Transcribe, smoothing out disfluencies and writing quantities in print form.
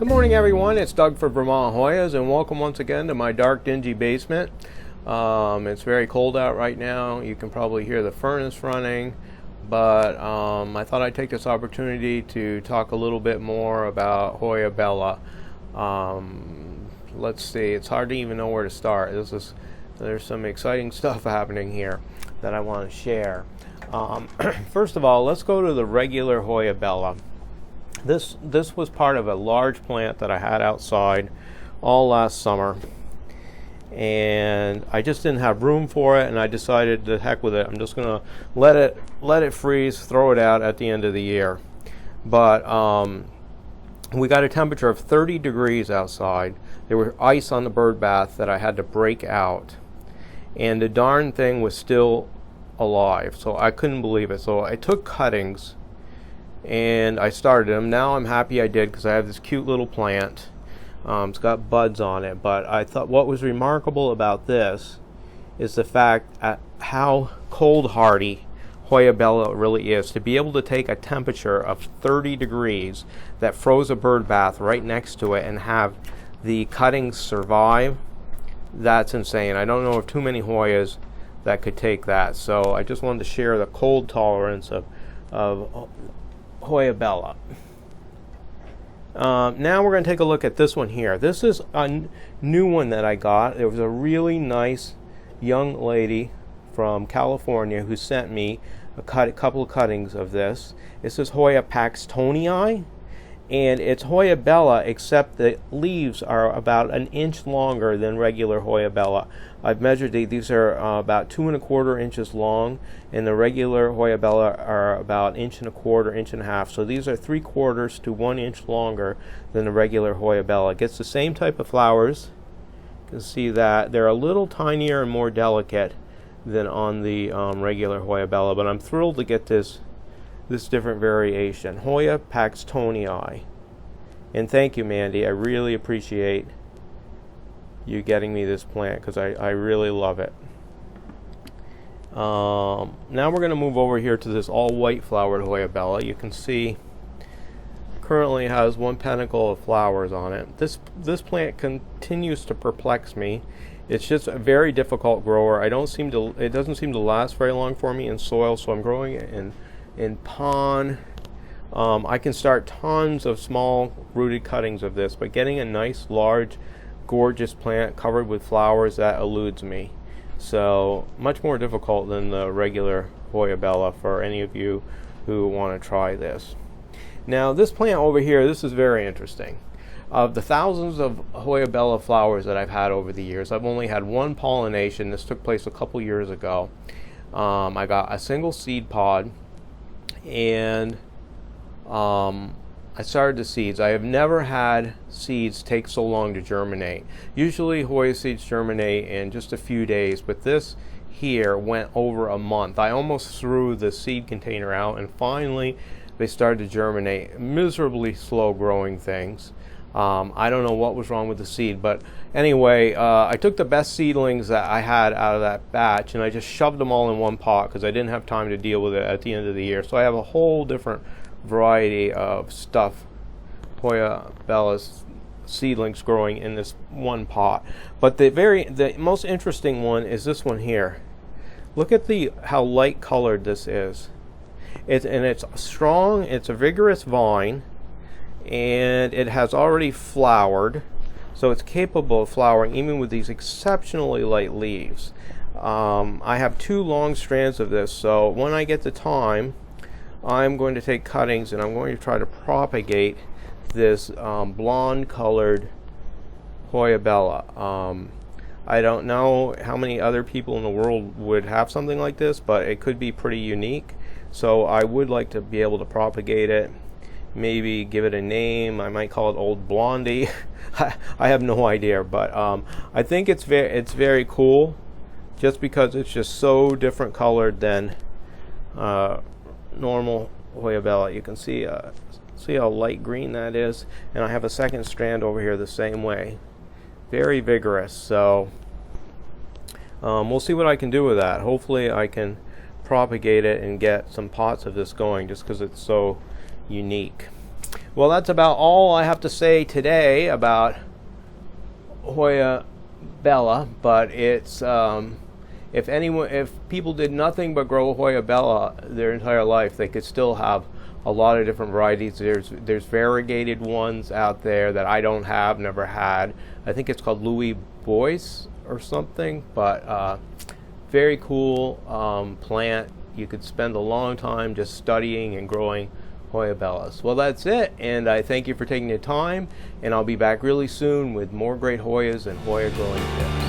Good morning everyone, it's Doug for Vermont Hoyas and welcome once again to my dark dingy basement. It's very cold out right now. You can probably hear the furnace running, but I thought I'd take this opportunity to talk a little bit more about Hoya Bella. Let's see, it's hard to even know where to start. There's some exciting stuff happening here that I want to share. First of all, let's go to the regular Hoya Bella. This was part of a large plant that I had outside all last summer, and I just didn't have room for it, and I decided to heck with it. I'm just gonna let it freeze, throw it out at the end of the year. But we got a temperature of 30 degrees outside. There was ice on the bird bath that I had to break out, and the darn thing was still alive, so I couldn't believe it. So I took cuttings and I started them. Now I'm happy I did, because I have this cute little plant. It's got buds on it, but I thought what was remarkable about this is the fact at how cold hardy Hoya Bella really is. To be able to take a temperature of 30 degrees that froze a bird bath right next to it and have the cuttings survive, that's insane. I don't know of too many Hoyas that could take that. So I just wanted to share the cold tolerance of Hoya Bella. Now we're going to take a look at this one here. This is a new one that I got. There was a really nice young lady from California who sent me a couple of cuttings of this. This is Hoya Pax Tony Eye, and it's Hoya Bella, except the leaves are about an inch longer than regular Hoya Bella. I've measured these are about 2 1/4 inches long, and the regular Hoya Bella are about 1 1/4 inch, 1.5 inches. So these are 3/4 to 1 inch longer than the regular Hoya Bella. It gets the same type of flowers. You can see that they're a little tinier and more delicate than on the regular Hoya Bella, but I'm thrilled to get this different variation, Hoya Pax Tony Eye. And thank you, Mandy. I really appreciate you getting me this plant, because I really love it. Now we're going to move over here to this all white flowered Hoya Bella. You can see currently has one pentacle of flowers on it. This plant continues to perplex me. It's just a very difficult grower. It doesn't seem to last very long for me in soil, so I'm growing it in pond. I can start tons of small rooted cuttings of this, but getting a nice large gorgeous plant covered with flowers, that eludes me. So much more difficult than the regular Hoya Bella for any of you who want to try this. Now this plant over here, this is very interesting. Of the thousands of Hoya Bella flowers that I've had over the years, I've only had one pollination. This took place a couple years ago. I got a single seed pod, and I started the seeds. I have never had seeds take so long to germinate. Usually Hoya seeds germinate in just a few days, but this here went over a month. I almost threw the seed container out, and finally they started to germinate. Miserably slow growing things. I don't know what was wrong with the seed, but anyway, I took the best seedlings that I had out of that batch, and I just shoved them all in one pot because I didn't have time to deal with it at the end of the year. So I have a whole different variety of stuff, Hoya Bella's seedlings growing in this one pot. But the most interesting one is this one here. Look at how light colored this is. It's strong. It's a vigorous vine, and it has already flowered, so it's capable of flowering even with these exceptionally light leaves. I have 2 long strands of this, so when I get the time, I'm going to take cuttings and I'm going to try to propagate this blonde colored Hoya Bella. I don't know how many other people in the world would have something like this, but it could be pretty unique. So I would like to be able to propagate it, maybe give it a name. I might call it Old Blondie. I have no idea, but I think it's very cool, just because it's just so different colored than normal Hoya Bella. You can see how light green that is, and I have a second strand over here the same way. Very vigorous. So we'll see what I can do with that. Hopefully I can propagate it and get some pots of this going, just because it's so unique. Well, that's about all I have to say today about Hoya Bella, but it's if people did nothing but grow Hoya Bella their entire life, they could still have a lot of different varieties. There's variegated ones out there that I don't have, never had. I think it's called Louis Boyce or something, but very cool plant. You could spend a long time just studying and growing Hoya Bellas. Well, that's it, and I thank you for taking the time, and I'll be back really soon with more great Hoyas and Hoya growing tips.